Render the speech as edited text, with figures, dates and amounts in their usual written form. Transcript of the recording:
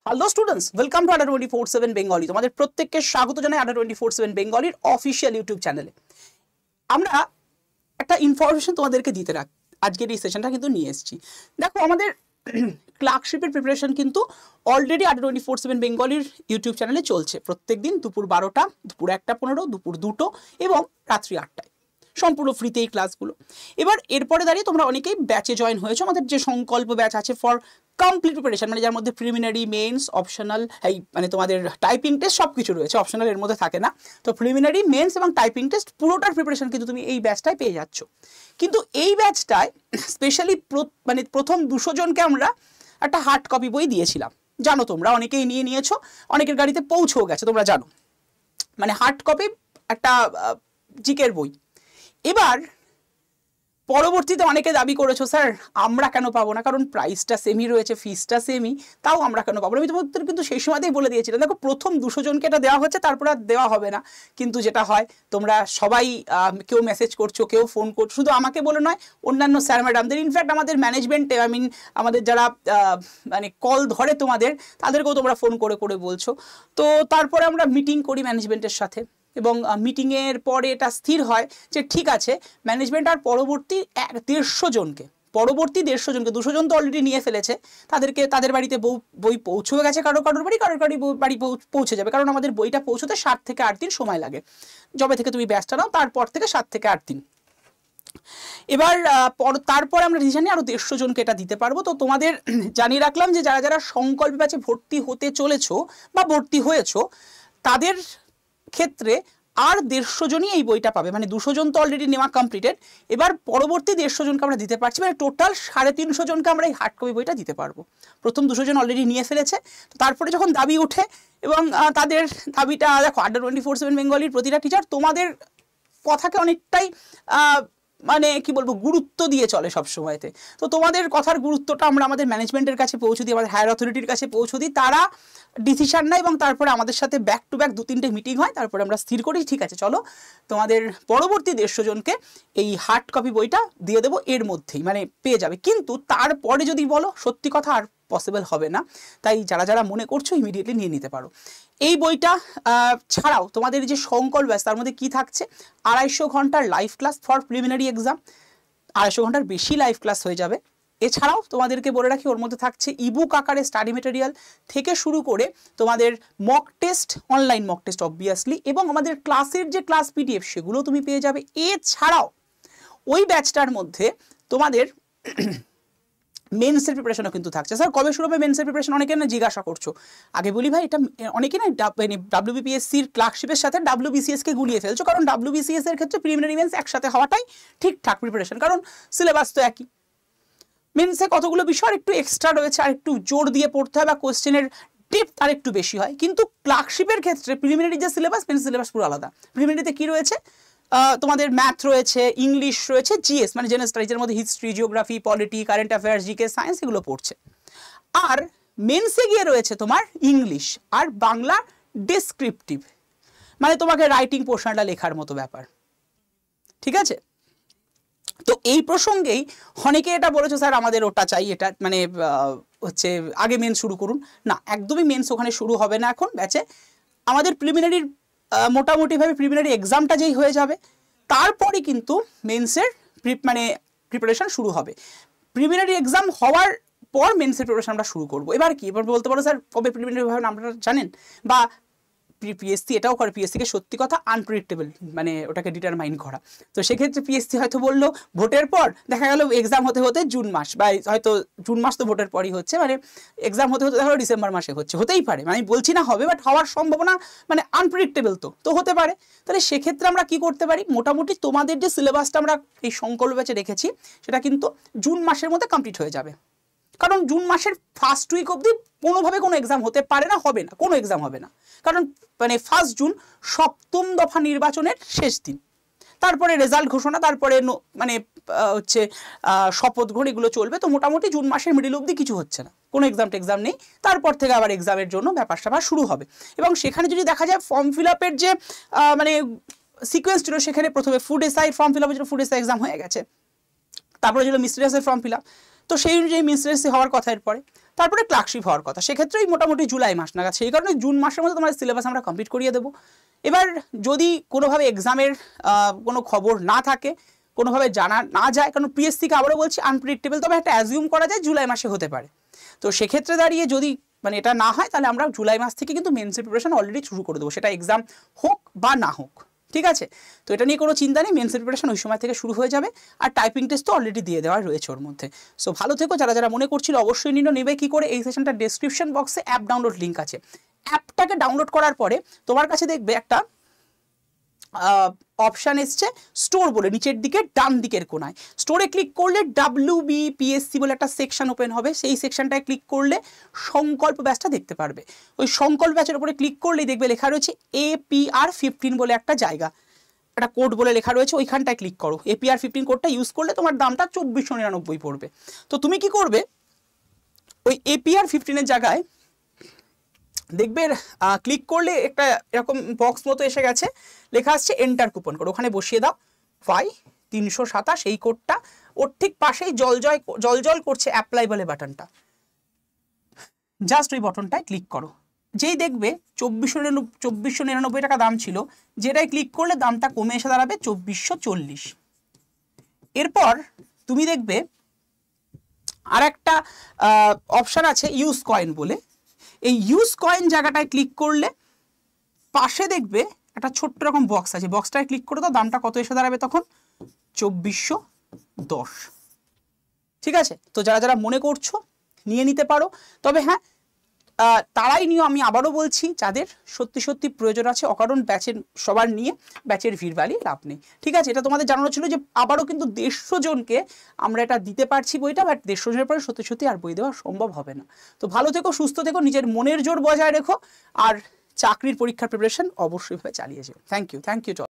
Hello students, welcome to আড্ডা 24/7 Bengali. তোমাদের প্রত্যেককে স্বাগত জানাই আড্ডা 24/7 বেঙ্গলির অফিসিয়াল ইউটিউব চ্যানেলে। আমরা একটা ইনফরমেশন তোমাদেরকে দিতে আজকের এই সেশনটা কিন্তু নিয়ে এসেছি। দেখো, আমাদের ক্লার্কশিপের প্রিপারেশন কিন্তু অলরেডি আড্ডা 24/7 বেঙ্গলির ইউটিউব চ্যানেলে চলছে। প্রত্যেক দিন দুপুর 12টা, দুপুর 1:15, দুপুর 2টো এবং রাত্রি 8টায় সম্পূর্ণ ফ্রিতে এই ক্লাসগুলো। এবার এরপরে দাঁড়িয়ে তোমরা অনেকেই ব্যাচে জয়েন হয়েছো। আমাদের যে সংকল্প ব্যাচ আছে ফর কমপ্লিট প্রিপারেশন, মানে যার মধ্যে প্রিলিমিনারি, মেন্স, অপশনাল, এই মানে তোমাদের টাইপিং টেস্ট সব কিছু রয়েছে, অপশনাল এর মধ্যে থাকে না। তো প্রিলিমিনারি, মেন্স এবং টাইপিং টেস্ট পুরোটার প্রিপারেশন কিন্তু তুমি এই ব্যাচটায় পেয়ে যাচ্ছ। কিন্তু এই ব্যাচটায় স্পেশালি মানে প্রথম 200 জনকে আমরা একটা হার্ড কপি বই দিয়েছিলাম। জানো তোমরা অনেকেই নিয়েছো, অনেকের গাড়িতে পৌঁছেও গেছে, তোমরা জানো। মানে হার্ড কপি একটা জিকের বই। এবার পরবর্তীতে অনেকে দাবি করেছো, স্যার আমরা কেন পাবো না, কারণ প্রাইসটা সেমই রয়েছে, ফিসটা সেমই, তাও আমরা কেন পাবো না। আমি তোমাদের কিন্তু সেই সময়তেই বলে দিয়েছিলাম, দেখো প্রথম 200 জনকে এটা দেওয়া হচ্ছে, তারপর আর দেওয়া হবে না। কিন্তু যেটা হয়, তোমরা সবাই কেউ মেসেজ করছো, কেউ ফোন করছো, শুধু আমাকে বলে নয়, অন্যান্য স্যার ম্যাডামদের, ইনফ্যাক্ট আমাদের ম্যানেজমেন্টে, আমাদের যারা মানে কল ধরে তোমাদের, তাদেরকেও তোমরা ফোন করে করে বলছো। তো তারপরে আমরা মিটিং করি ম্যানেজমেন্টের সাথে, এবং মিটিংয়ের পরে এটা স্থির হয় যে ঠিক আছে, ম্যানেজমেন্ট আর পরবর্তী 150 জনকে, 200 জন তো অলরেডি নিয়ে ফেলেছে, তাদের বাড়িতে বই পৌঁছেও গেছে, কারোর বাড়ি পৌঁছে যাবে, কারণ আমাদের বইটা পৌঁছতে 7 থেকে 8 দিন সময় লাগে। যবে থেকে তুমি ব্যাচটা নাও তারপর থেকে 7 থেকে 8 দিন। এবার তারপরে আমরা ডিসিশন নিয়ে আরো 150 জনকে এটা দিতে পারবো। তো তোমাদের জানিয়ে রাখলাম যে যারা যারা সংকল্প ব্যাচে ভর্তি হতে চলেছো বা ভর্তি হয়েছো, তাদের ক্ষেত্রে আর 150 জনই এই বইটা পাবে। মানে 200 জন তো অলরেডি নেওয়া কমপ্লিটেড, এবার পরবর্তী 150 জনকে আমরা দিতে পারছি, মানে টোটাল 350 জনকে আমরা এই হার্ড কপি বইটা দিতে পারবো। প্রথম 200 জন অলরেডি নিয়ে ফেলেছে। তারপরে যখন দাবি ওঠে, এবং তাদের দাবিটা দেখো, আড্ডা 24/7 বেঙ্গলির প্রতিটা টিচার তোমাদের কথাকে অনেকটাই মানে কি বলবো, গুরুত্ব দিয়ে চলে সব সময়তে। তো তোমাদের কথার গুরুত্বটা আমরা আমাদের ম্যানেজমেন্টের কাছে পৌঁছে দিই, আমাদের হায়ার অথরিটির কাছে পৌঁছে দিই, তারা ডিসিশন নেয়, এবং তারপরে আমাদের সাথে ব্যাক টু ব্যাক 2-3টে মিটিং হয়। তারপরে আমরা স্থির করি, ঠিক আছে চলো তোমাদের পরবর্তী 150 জনকে এই হার্ড কপি বইটা দিয়ে দেবো, এর মধ্যেই মানে পেয়ে যাবে। কিন্তু তারপরে যদি বলো, সত্যি কথা আর পসিবল হবে না। তাই যারা যারা মনে করছো ইমিডিয়েটলি নিয়ে নিতে পারো। এই বইটা ছাড়াও তোমাদের যে সংকল্প ব্যাচ, তার মধ্যে কি থাকছে, 250 ঘন্টার live class for preliminary exam, 250 ঘন্টার বেশি লাইভ ক্লাস হয়ে যাবে। এছাড়াও তোমাদেরকে বলে রাখি, ওর মধ্যে থাকছে ইবুক আকারে স্টাডি মেটেরিয়াল থেকে শুরু করে তোমাদের mock test, online mock test obviously, এবং আমাদের ক্লাসের যে ক্লাস পিডিএফ, সেগুলো তুমি পেয়ে যাবে। এছাড়াও ওই ব্যাচটার মধ্যে তোমাদের মেন্সের প্রিপারেশনও কিন্তু থাকছে। স্যার কবে শুরু হবে মেন্সের প্রিপারেশন, অনেকে না জিজ্ঞাসা করছো। আগে বলি ভাই, এটা অনেকে না WBPSCর ক্লার্কশিপের সাথে WBCSকে গুলিয়ে ফেলছো, কারণ WBCS এর ক্ষেত্রে প্রিলিমিনারি মেন্স একসাথে হওয়াটাই ঠিকঠাক প্রিপারেশন, কারণ সিলেবাস তো একই। মেন্সে কতগুলো বিষয় একটু এক্সট্রা রয়েছে, আর একটু জোর দিয়ে পড়তে হয়, বা কোশ্চেনের ডেপথ আর একটু বেশি হয়। কিন্তু ক্লার্কশিপের ক্ষেত্রে প্রিলিমিনারি যে সিলেবাস, মেন্স সিলেবাস পুরো আলাদা। প্রিলিমিনারিতে কি রয়েছে, তোমাদের ম্যাথ রয়েছে, ইংলিশ রয়েছে, জিএস মানে জেনারেল স্টাডিজের মধ্যে history, geography, polity, current affairs, GK, science, এগুলো পড়ছে। আর মেন্সে গিয়ে রয়েছে তোমার ইংলিশ আর বাংলা ডেসক্রিপটিভ, মানে তোমাকে রাইটিং পোর্শনটা লেখার মতো ব্যাপার, ঠিক আছে। তো এই প্রসঙ্গেই অনেকে এটা বলেছো, স্যার আমাদের ওটা চাই, এটা মানে হচ্ছে আগে মেন্স শুরু করুন। না, একদমই মেন্স ওখানে শুরু হবে না এখন ব্যাচে। আমাদের প্রিলিমিনারির মোটামুটিভাবে প্রিলিমিনারি এক্সামটা যেই হয়ে যাবে, তারপরে কিন্তু মেন্সের মানে প্রিপারেশন শুরু হবে। প্রিলিমিনারি এক্সাম হওয়ার পর মেন্সের প্রিপারেশন আমরা শুরু করবো। এবার কি, এবার বলতে পারো স্যার কবে প্রিলিমিনারি হবে আপনারা জানেন, বা পিএসসি এটাও করে, পিএসসিকে সত্যি কথা আনপ্রেডিক্টেবল, মানে ওটাকে ডিটারমাইন করা। তো সেক্ষেত্রে পিএসসি হয়তো বললো ভোটের পর, দেখা গেল এক্সাম হতে হতে জুন মাস, বা হয়তো জুন মাস তো ভোটের পরই হচ্ছে, মানে এক্সাম হতে হতে দেখা গেলো ডিসেম্বর মাসে হচ্ছে, হতেই পারে, মানে আমি বলছি না হবে, বাট হওয়ার সম্ভাবনা মানে আনপ্রেডিক্টেবল তো হতে পারে। তাহলে সেক্ষেত্রে আমরা কি করতে পারি, মোটামুটি তোমাদের যে সিলেবাসটা আমরা এই সংকল্প ব্যাচে রেখেছি, সেটা কিন্তু জুন মাসের মধ্যে কমপ্লিট হয়ে যাবে। কারণ জুন মাসের ফার্স্ট উইক অবধি কোনোভাবে কোনো এক্সাম হতে পারে না, হবে না, কোনো এক্সাম হবে না, কারণ মানে 1 জুন 7ম দফা নির্বাচনের শেষ দিন। তারপরে রেজাল্ট ঘোষণা, তারপরে মানে হচ্ছে শপথ গ্রহণ, এগুলো চলবে। তো মোটামুটি জুন মাসের মিডিল অবধি কিছু হচ্ছে না, কোনো এক্সাম নেই। তারপর থেকে আবার এক্সামের জন্য ব্যাপার স্যাপার শুরু হবে। এবং সেখানে যদি দেখা যায় ফর্ম ফিল আপের যে মানে সিকোয়েন্স ছিল, সেখানে প্রথমে ফুড এসআই ফর্ম ফিল আপের জন্য ফুড এসআই এক্সাম হয়ে গেছে, তারপরে ছিল মিস্ট্রিয়াসের ফর্ম ফিল আপ, তো সেই অনুযায়ী মেন্স রেসিডেন্সি হওয়ার কথা এরপরে, তারপরে ক্লার্কশিপ হওয়ার কথা, সেক্ষেত্রেই মোটামুটি জুলাই মাস নাগাদ। সেই কারণে জুন মাসের মধ্যে তোমার সিলেবাস আমরা কমপ্লিট করিয়ে দেবো। এবার যদি কোনোভাবে এক্সামের কোনো খবর না থাকে, কোনোভাবে জানা না যায়, কারণ পিএসসিকে আবারও বলছি আনপ্রেডিক্টেবল, তবে একটা অ্যাজিউম করা যায় জুলাই মাসে হতে পারে। তো সেক্ষেত্রে দাঁড়িয়ে যদি মানে এটা না হয়, তাহলে আমরা জুলাই মাস থেকে কিন্তু মেন্সের প্রিপারেশন অলরেডি শুরু করে দেবো, সেটা এক্সাম হোক বা না হোক, ঠিক আছে? তো এটা নিয়ে কোনো চিন্তা নেই, মেন্সের প্রিপারেশন ওই সময় থেকে শুরু হয়ে যাবে। আর টাইপিং টেস্ট তো অলরেডি দিয়ে দেওয়া রয়েছে ওর মধ্যে। সো ভালো থেকো, যারা যারা মনে করছিল অবশ্যই নেবে কি করে, এই সেশনটা ডেসক্রিপশন বক্সে অ্যাপ ডাউনলোড লিঙ্ক আছে। অ্যাপটাকে ডাউনলোড করার পরে তোমার কাছে দেখবে একটা অপশান এসছে স্টোর বলে, নিচের দিকে ডান দিকের কোনায়। স্টোরে ক্লিক করলে WBPSC বলে একটা সেকশন ওপেন হবে, সেই সেকশনটায় ক্লিক করলে সংকল্প ব্যাচটা দেখতে পারবে। ওই সংকল্প ব্যাচের উপরে ক্লিক করলেই দেখবে লেখা রয়েছে APR 15 বলে একটা জায়গা, একটা কোড বলে লেখা রয়েছে, ওইখানটায় ক্লিক করো। APR 15 কোডটা ইউজ করলে তোমার দামটা 2499 পড়বে। তো তুমি কি করবে, ওই APR 15 এর জায়গায় দেখবে ক্লিক করলে একটা এরকম বক্স মতো এসে গেছে, লেখা আসছে এন্টার কুপন কোড, ওখানে বসিয়ে দাও Y327 এই কোডটা। ওর ঠিক পাশেই জল করছে অ্যাপ্লাই বলে বাটনটা, জাস্ট ওই বাটনটায় ক্লিক করো। যেই দেখবে 2499 টাকা দাম ছিল, যেটাই ক্লিক করলে দামটা কমে এসে দাঁড়াবে 2440। এরপর তুমি দেখবে আর একটা অপশান আছে ইউজ কয়েন বলে, এই ইউজ কয়েন জায়গাটায় ক্লিক করলে পাশে দেখবে একটা ছোট্ট রকম বক্স আছে, বক্সটায় ক্লিক করে দাও, দামটা কত এসে দাঁড়াবে তখন 2410। ঠিক আছে? তো যারা যারা মনে করছো নিয়ে নিতে পারো, তবে হ্যাঁ তারাই নিও, আমি আবারও বলছি যাদের সত্যি সত্যি প্রয়োজন আছে, অকারণ ব্যাচের সবার নিয়ে ব্যাচের ভিড় বাড়িয়ে লাভ নেই। ঠিক আছে? এটা তোমাদের জানানো ছিল যে আবারও কিন্তু 150 জনকে আমরা এটা দিতে পারছি বইটা, বাট 150 জনের পরে সত্যি সত্যি আর বই দেওয়া সম্ভব হবে না। তো ভালো থেকো, সুস্থ থেকো, নিজের মনের জোর বজায় রেখো, আর চাকরির পরীক্ষার প্রিপারেশন অবশ্যই ভাবে চালিয়ে যাও। Thank you.